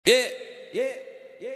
Yeah, yeah, yeah.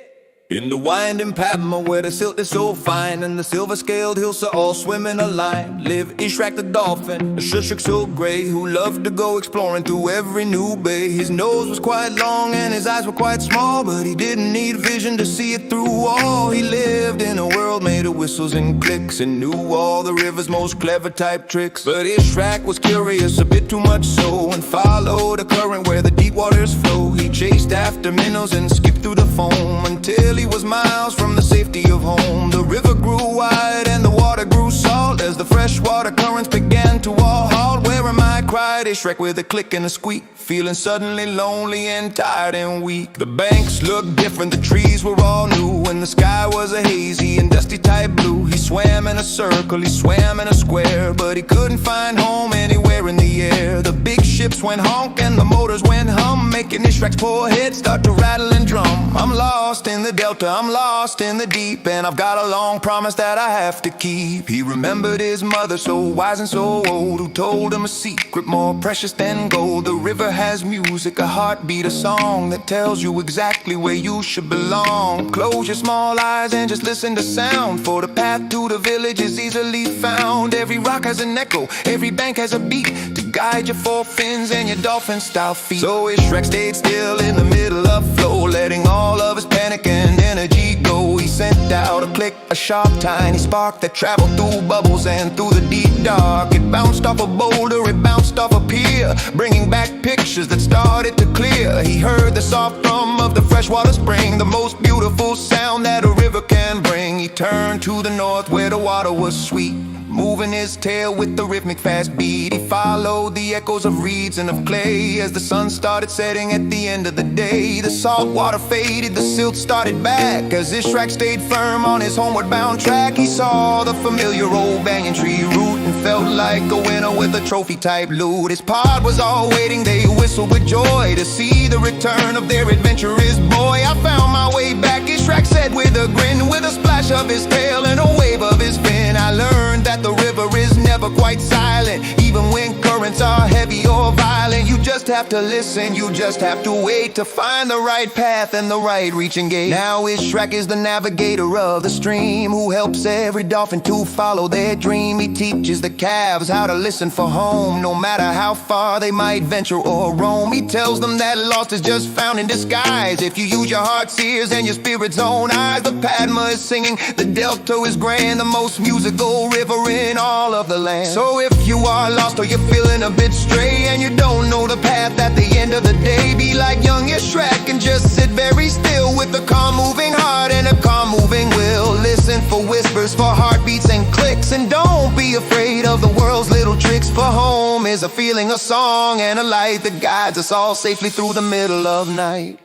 In the winding Padma, where the silt is so fine and the silver-scaled hills are all swimming aligned, live Ishraq the dolphin, a shushruk so gray, who loved to go exploring through every new bay. His nose was quite long and his eyes were quite small, but he didn't need vision to see it through all. He lived in a world made of whistles and clicks and knew all the river's most clever type tricks. But Ishraq was curious, a bit too much so, and followed a current where the deep waters flow. He chased after minnows and skipped through the foam until he was miles from the safety of home. The river grew wide and the water grew salt as the freshwater currents began to all halt. "Where am I?" cried Ishraq with a click and a squeak, feeling suddenly lonely and tired and weak. The banks looked different, the trees were all new, and the sky was a hazy and dusty type blue. He swam in a circle, he swam in a square, but he couldn't find home anywhere in the air. The big ships went honk and the motors went hum, making Ishraq's poor head start to rattle and drum. "I'm lost in the delta, I'm lost in the deep, and I've got a long promise that I have to keep." He remembered his mother, so wise and so old, who told him a secret more precious than gold. The river has music, a heartbeat, a song that tells you exactly where you should belong. Close your small eyes and just listen to sound, for the path to the village is easily found. Every rock has an echo, every bank has a beat to guide your four fins and your dolphin-style feet. So Ishraq stayed still in the middle of flow, letting all of his panic and energy go. He sent out a click, a sharp, tiny spark that traveled through bubbles and through the deep dark. It bounced off a boulder, it bounced off a pier, bringing back pictures that started to clear. He heard the soft thrum of the freshwater spring, the most beautiful sound that a river can bring. He turned to the north where the water was sweet, moving his tail with the rhythmic fast beat. He followed the echoes of reeds and of clay as the sun started setting at the end of the day. The salt water faded, the silt started back as Ishraq stayed firm on his homeward bound track. He saw the familiar old banyan tree root and felt like a winner with a trophy type loot. His pod was all waiting, they whistled with joy to see the return of their adventurous boy. "I found my way back," Ishraq said with a grin, with a splash of his tail and a wave of his fin. "I learned that the river is never quite silent, even when currents are heavy or violent. You just have to listen, you just have to wait to find the right path and the right reaching gate." Now Ishraq is the navigator of the stream, who helps every dolphin to follow their dream. He teaches the calves how to listen for home, no matter how far they might venture or roam. He tells them that lost is just found in disguise if you use your heart's ears and your spirit's own eyes. The Padma is singing, the delta is grand, the most musical river in all of the land. So if you are lost or you're feeling a bit stray and you don't know the path at the end of the day, be like young Ishraq and just sit very still with a calm moving heart and a calm moving will. Listen for whispers, for heartbeats and clicks, and don't be afraid of the world's little tricks, for home is a feeling, a song and a light that guides us all safely through the middle of night.